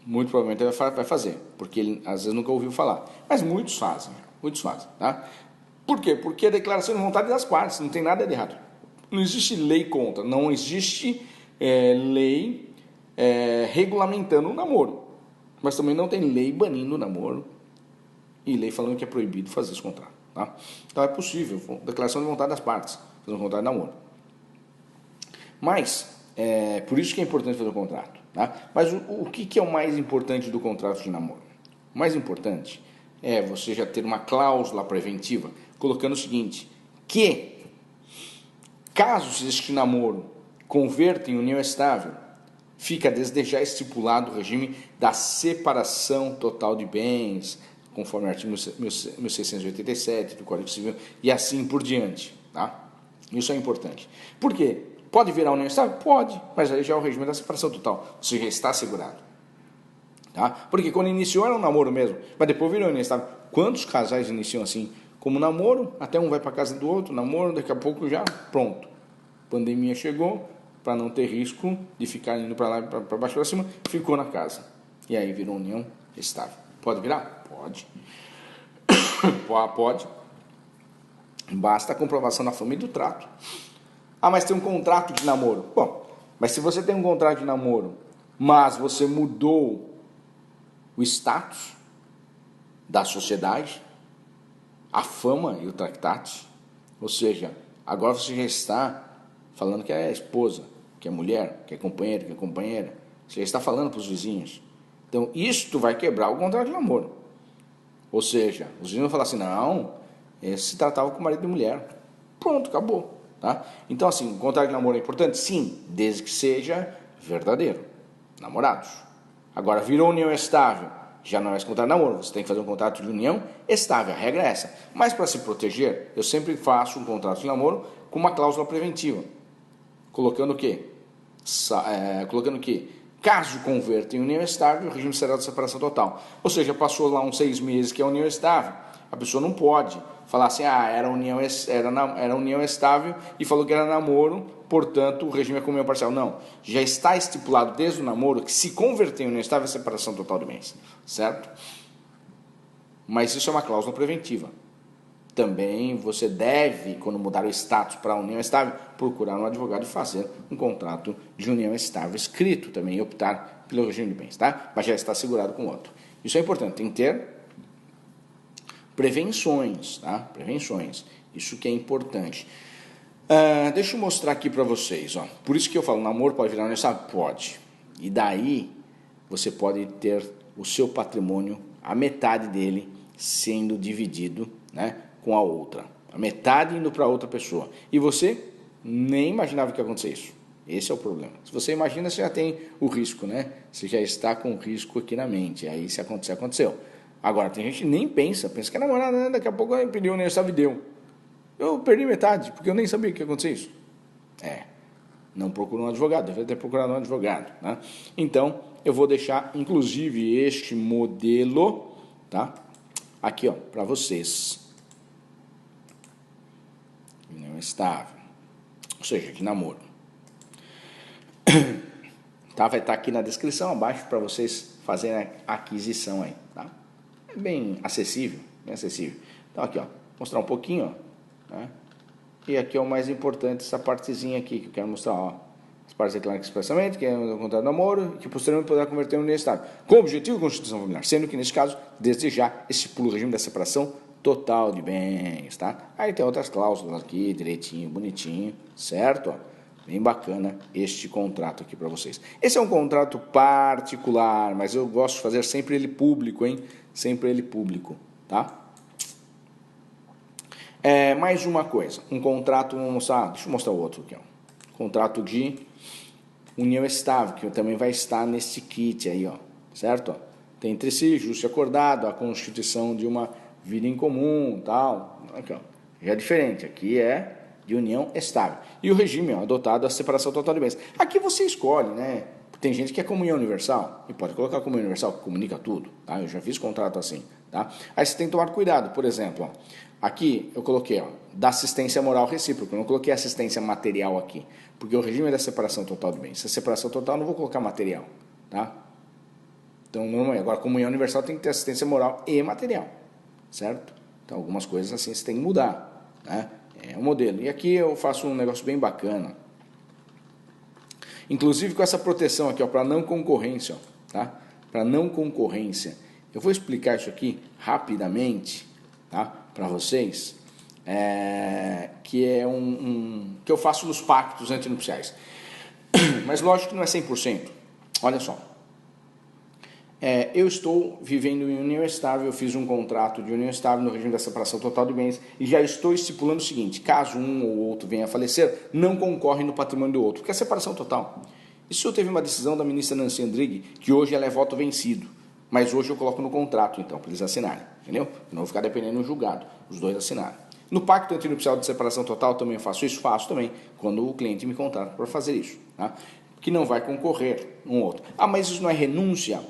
Muito provavelmente ele vai fazer, porque ele às vezes nunca ouviu falar. Mas muitos fazem, tá? Por quê? Porque a declaração de vontade é das partes, não tem nada de errado. Não existe lei contra, não existe lei regulamentando o namoro. Mas também não tem lei banindo o namoro e lei falando que é proibido fazer esse contrato. Tá? Então é possível, declaração de vontade das partes, fazer um contrato de namoro. Mas, por isso que é importante fazer o contrato. Tá? Mas o que é o mais importante do contrato de namoro? O mais importante é você já ter uma cláusula preventiva, colocando o seguinte, que caso este namoro converta em união estável, fica desde já estipulado o regime da separação total de bens, conforme o artigo 1687 do Código Civil, e assim por diante. Tá? Isso é importante. Por quê? Pode virar união estável? Pode, mas aí já é o regime da separação total, ou seja, está assegurado. Tá? Porque quando iniciou era um namoro mesmo, mas depois virou união estável. Quantos casais iniciam assim? Como namoro, até um vai para casa do outro, namoro, daqui a pouco já, pronto. Pandemia chegou, para não ter risco de ficar indo para lá, para baixo, para cima, ficou na casa. E aí virou união estável. Pode virar? Pode. Pode. Basta a comprovação da fama e do trato. Ah, mas tem um contrato de namoro. Bom, mas se você tem um contrato de namoro, mas você mudou o status da sociedade, a fama e o tractate, ou seja, agora você já está falando que é esposa, que é mulher, que é companheiro, que é companheira, você já está falando para os vizinhos. Então, isto vai quebrar o contrato de namoro. Ou seja, os vizinhos vão falar assim, não, esse se tratava com marido e mulher. Pronto, acabou. Tá? Então, assim, o contrato de namoro é importante? Sim, desde que seja verdadeiro. Namorados. Agora, virou união estável, já não é esse contrato de namoro, você tem que fazer um contrato de união estável, a regra é essa. Mas para se proteger, eu sempre faço um contrato de namoro com uma cláusula preventiva. Colocando o quê? Caso converta em união estável, o regime será de separação total. Ou seja, passou lá uns 6 meses que é união estável, a pessoa não pode falar assim, era união estável e falou que era namoro, portanto o regime é comunhão parcial. Não, já está estipulado desde o namoro que se converter em união estável é separação total de bens, certo? Mas isso é uma cláusula preventiva. Também você deve, quando mudar o status para a união estável, procurar um advogado e fazer um contrato de união estável escrito também e optar pelo regime de bens, tá? Mas já está assegurado com o outro. Isso é importante, tem que ter prevenções, tá? Prevenções, isso que é importante. Deixa eu mostrar aqui para vocês, ó. Por isso que eu falo, namoro pode virar união? Pode. E daí você pode ter o seu patrimônio, a metade dele sendo dividido, né, com a outra. A metade indo para outra pessoa. E você nem imaginava que ia acontecer isso. Esse é o problema. Se você imagina, você já tem o risco, né? Você já está com o risco aqui na mente. Aí se acontecer, aconteceu. Agora, tem gente que nem pensa que é namorada, né? Daqui a pouco eu pedi união estável e deu. Eu perdi metade, porque eu nem sabia que ia acontecer isso. Não procurou um advogado, deveria ter procurado um advogado, né? Então, eu vou deixar, inclusive, este modelo, tá? Aqui, ó, para vocês. União estável. Ou seja, de namoro. Tá? Vai estar aqui na descrição abaixo para vocês fazerem a aquisição aí, tá? É bem acessível, bem acessível. Então, aqui, ó, mostrar um pouquinho, ó. Né? E aqui é o mais importante, essa partezinha aqui que eu quero mostrar, ó. As partes declaram expressamente que é o contrato de namoro e que posteriormente poderá converter em união estável, com o objetivo de constituição familiar, sendo que nesse caso, desde já, estipula o regime da separação total de bens, tá? Aí tem outras cláusulas aqui, direitinho, bonitinho, certo? Ó, bem bacana este contrato aqui para vocês. Esse é um contrato particular, mas eu gosto de fazer sempre ele público, hein? Sempre ele público, tá? Mais uma coisa, um contrato, deixa eu mostrar o outro aqui, ó. Contrato de união estável, que também vai estar nesse kit aí, ó, certo? Tem entre si, justo e acordado, a constituição de uma vida em comum, tal, aqui, ó. Já é diferente, aqui é de união estável. E o regime, ó, adotado a separação total de bens. Aqui você escolhe, né? Tem gente que é comunhão universal, e pode colocar comunhão universal, que comunica tudo, tá? Eu já fiz contrato assim, tá? Aí você tem que tomar cuidado, por exemplo, ó, aqui eu coloquei, ó, da assistência moral recíproca, eu não coloquei assistência material aqui, porque o regime é da separação total de bens. Se é separação total, eu não vou colocar material, tá? Então, normalmente, agora, comunhão universal tem que ter assistência moral e material, certo? Então, algumas coisas assim você tem que mudar, né? É o modelo. E aqui eu faço um negócio bem bacana, inclusive com essa proteção aqui, ó, para não concorrência, ó, tá? Para não concorrência. Eu vou explicar isso aqui rapidamente, tá? Para vocês, que é que eu faço nos pactos antinupciais. Mas lógico que não é 100%. Olha só. Eu estou vivendo em união estável, eu fiz um contrato de união estável no regime da separação total de bens e já estou estipulando o seguinte: caso um ou outro venha a falecer, não concorre no patrimônio do outro, porque é separação total. Isso teve uma decisão da ministra Nancy Andrighi, que hoje ela é voto vencido, mas hoje eu coloco no contrato, então, para eles assinarem, entendeu? Não vou ficar dependendo do julgado, os dois assinarem. No pacto antinupcial de separação total também eu faço isso, faço também, quando o cliente me contrata para fazer isso, tá? Que não vai concorrer um outro. Mas isso não é renúncia?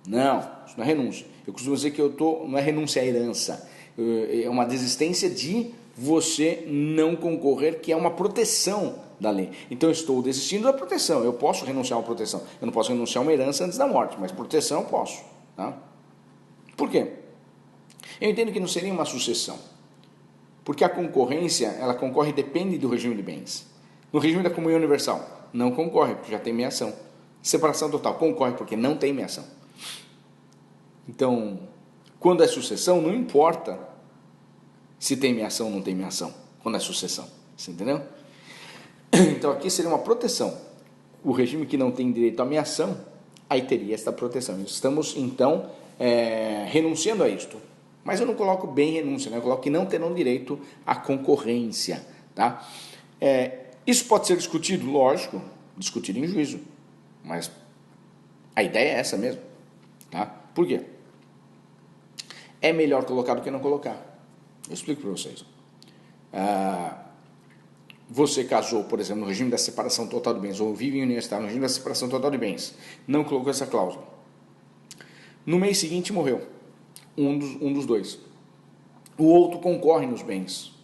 Não, isso não é renúncia. Eu costumo dizer que não é renúncia à herança, é uma desistência de você não concorrer, que é uma proteção da lei. Então eu estou desistindo da proteção, eu posso renunciar a uma proteção, eu não posso renunciar a uma herança antes da morte, mas proteção eu posso. Tá? Por quê? Eu entendo que não seria uma sucessão, porque a concorrência, ela concorre, depende do regime de bens. No regime da comunhão universal, não concorre, porque já tem meação. Separação total, concorre, porque não tem meação. Então, quando é sucessão, não importa se tem meação ou não tem meação, quando é sucessão. Você entendeu? Então, aqui seria uma proteção. O regime que não tem direito à meação, aí teria esta proteção. Estamos, então, renunciando a isto. Mas eu não coloco bem renúncia, né? Eu coloco que não terão direito à concorrência. Tá? Isso pode ser discutido, lógico, discutido em juízo. Mas a ideia é essa mesmo. Tá? Por quê? É melhor colocar do que não colocar. Eu explico para vocês. Você casou, por exemplo, no regime da separação total de bens, ou vive em união estável no regime da separação total de bens, não colocou essa cláusula. No mês seguinte morreu um dos dois. O outro concorre nos bens,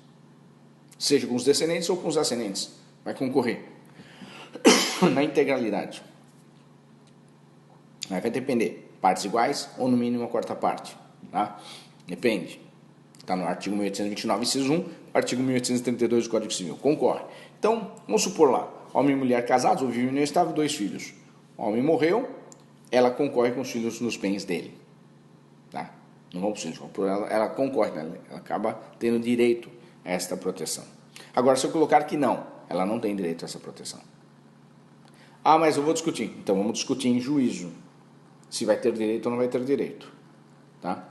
seja com os descendentes ou com os ascendentes. Vai concorrer na integralidade. Vai depender, partes iguais ou no mínimo uma quarta parte. Tá? Depende. Está no artigo 1829, inciso 1, artigo 1832 do Código Civil. Concorre. Então, vamos supor lá, homem e mulher casados, ou vivem em união estável, 2 filhos. O homem morreu, ela concorre com os filhos nos bens dele. Tá? Não vão para o síndico, ela concorre, né? Ela acaba tendo direito a esta proteção. Agora, se eu colocar que não, ela não tem direito a essa proteção. Ah, mas eu vou discutir. Então, vamos discutir em juízo se vai ter direito ou não vai ter direito. Tá?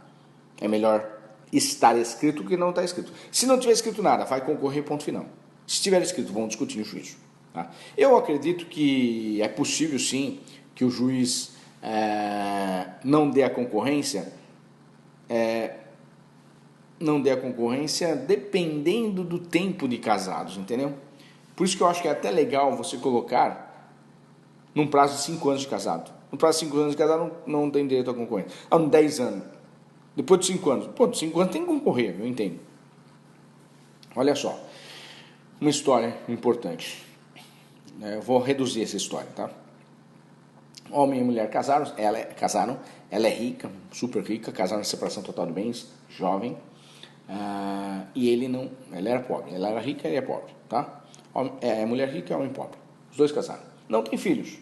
É melhor estar escrito que não está escrito. Se não tiver escrito nada, vai concorrer, ponto final. Se tiver escrito, vamos discutir em juízo. Tá? Eu acredito que é possível, sim, que o juiz não dê a concorrência, dependendo do tempo de casados, entendeu? Por isso que eu acho que é até legal você colocar num prazo de 5 anos de casado. No prazo de 5 anos de casado não tem direito à concorrência. Ah, 10 anos. Depois de 5 anos. Pô, de 5 anos tem que concorrer, eu entendo. Olha só. Uma história importante. Eu vou reduzir essa história, tá? Homem e mulher casaram, ela é rica, super rica, casaram em separação total de bens, jovem, e ele não, ela era pobre, ela era rica e ele é pobre, tá? Mulher rica e homem pobre, os dois casaram, não tem filhos,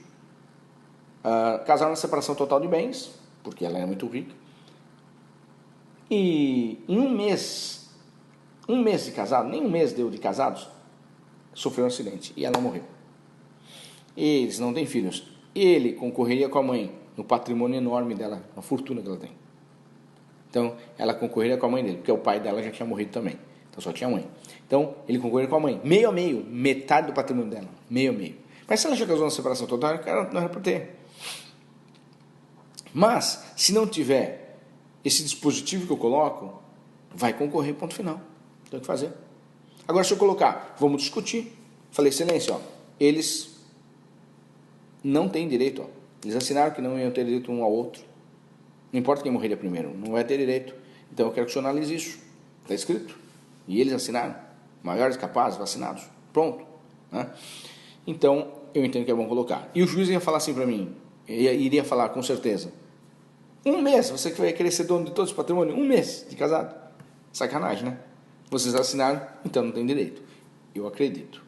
casaram em separação total de bens, porque ela era muito rica, e em um mês de casado, nem um mês deu de casados, sofreu um acidente e ela morreu. Eles não têm filhos. Ele concorreria com a mãe no patrimônio enorme dela, na fortuna que ela tem. Então, ela concorreria com a mãe dele, porque o pai dela já tinha morrido também. Então, só tinha a mãe. Então, ele concorreria com a mãe. Meio a meio, metade do patrimônio dela. Meio a meio. Mas se ela já casou na separação total, não era para ter. Mas, se não tiver esse dispositivo que eu coloco, vai concorrer, ponto final. Tem que fazer. Agora, se eu colocar, vamos discutir. Falei, excelência, eles não têm direito. Eles assinaram que não iam ter direito um ao outro. Não importa quem morreria primeiro, não vai ter direito. Então eu quero que o senhor analise isso. Está escrito. E eles assinaram. Maiores capazes, vacinados. Pronto. Né? Então, eu entendo que é bom colocar. E o juiz ia falar assim para mim, iria falar com certeza, 1 mês, você que vai querer ser dono de todos os patrimônios, 1 mês de casado. Sacanagem, né? Vocês assinaram, então não tem direito. Eu acredito.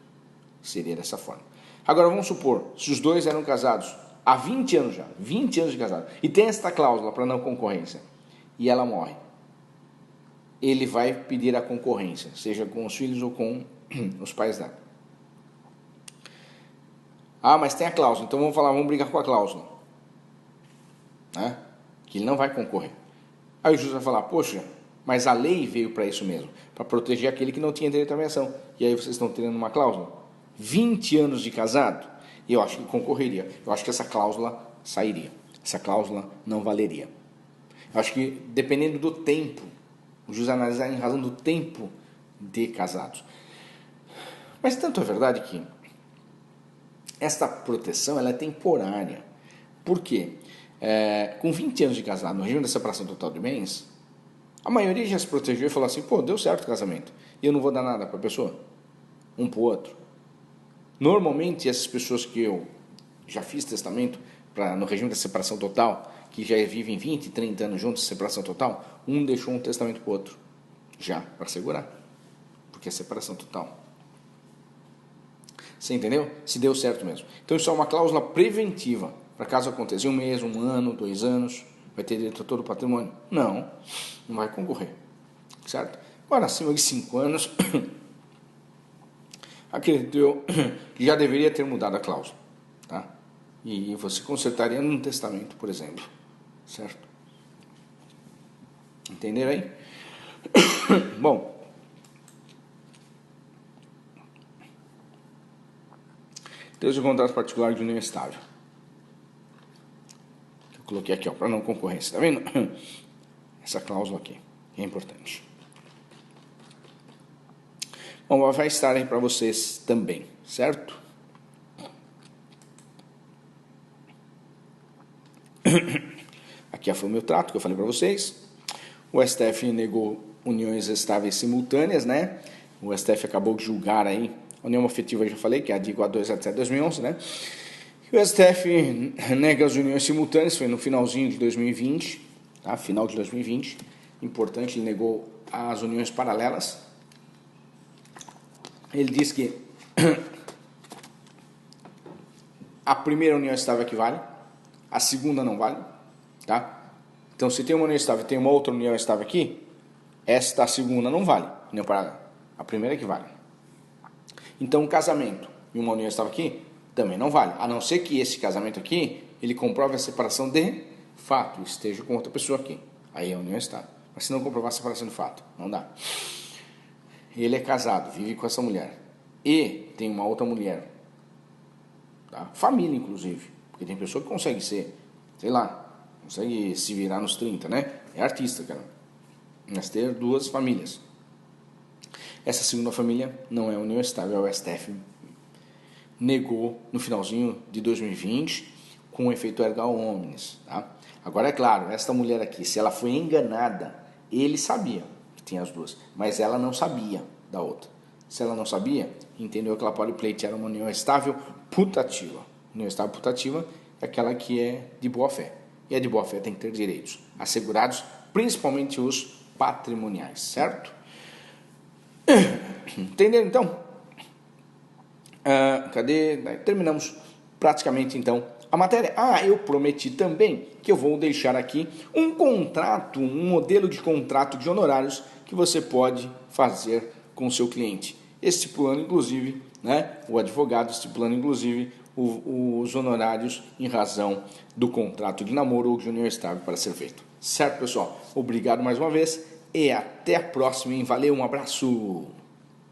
Seria dessa forma. Agora vamos supor, se os dois eram casados há 20 anos já, 20 anos de casado, e tem esta cláusula para não concorrência, e ela morre, ele vai pedir a concorrência, seja com os filhos ou com os pais dela. Ah, mas tem a cláusula, então vamos brigar com a cláusula, né? Que ele não vai concorrer. Aí o juiz vai falar, poxa, mas a lei veio para isso mesmo, para proteger aquele que não tinha direito à mediação, e aí vocês estão tendo uma cláusula. 20 anos de casado, eu acho que concorreria. Eu acho que essa cláusula sairia. Essa cláusula não valeria. Eu acho que, dependendo do tempo, o juiz analisar em razão do tempo de casados. Mas tanto é verdade que esta proteção ela é temporária. Por quê? Com 20 anos de casado, no regime da separação total de bens, a maioria já se protegeu e falou assim, pô, deu certo o casamento, e eu não vou dar nada para a pessoa, um para o outro. Normalmente, essas pessoas que eu já fiz testamento no regime da separação total, que já vivem 20, 30 anos juntos, separação total, um deixou um testamento para o outro, já, para segurar, porque é separação total. Você entendeu? Se deu certo mesmo. Então, isso é uma cláusula preventiva, para caso aconteça em 1 mês, 1 ano, 2 anos, vai ter direito a todo o patrimônio? Não vai concorrer, certo? Agora, acima de 5 anos... acredito eu que já deveria ter mudado a cláusula, tá? E você consertaria num testamento, por exemplo, certo? Entenderam aí? Bom, termos de contrato particular de união estável. Eu coloquei aqui, para não concorrência, tá vendo? Essa cláusula aqui, que é importante. Bom, vai estar aí para vocês também, certo? Aqui foi o meu trato que eu falei para vocês. O STF negou uniões estáveis simultâneas, né? O STF acabou de julgar aí a união afetiva, eu já falei, que é a DIGO A277/2011, né? E o STF nega as uniões simultâneas, foi no finalzinho de 2020, tá? Final de 2020, importante, ele negou as uniões paralelas. Ele diz que a primeira união estável que vale, a segunda não vale, tá? Então, se tem uma união estável e tem uma outra união estável aqui, esta segunda não vale, união paralela. A primeira é que vale. Então, um casamento e uma união estável aqui também não vale, a não ser que esse casamento aqui, ele comprove a separação de fato, esteja com outra pessoa aqui. Aí é a união estável. Mas se não comprovar a separação de fato, não dá. Ele é casado, vive com essa mulher e tem uma outra mulher, tá? Família inclusive, porque tem pessoa que consegue ser, sei lá, consegue se virar nos 30, né? É artista, cara. Mas ter duas famílias. Essa segunda família não é união estável, o STF negou no finalzinho de 2020 com o efeito erga omnes, tá? Agora é claro, esta mulher aqui, se ela foi enganada, ele sabia que tinha as duas, mas ela não sabia da outra. Se ela não sabia, entendeu que ela pode pleitear uma união estável putativa. União estável putativa é aquela que é de boa fé. E a de boa fé tem que ter direitos assegurados, principalmente os patrimoniais, certo? Entenderam então? Cadê? Terminamos praticamente então a matéria. Eu prometi também que eu vou deixar aqui um contrato, um modelo de contrato de honorários que você pode fazer com o seu cliente, estipulando inclusive, né, o advogado estipulando inclusive os honorários em razão do contrato de namoro ou de união estável para ser feito. Certo, pessoal? Obrigado mais uma vez e até a próxima, hein? Valeu, um abraço!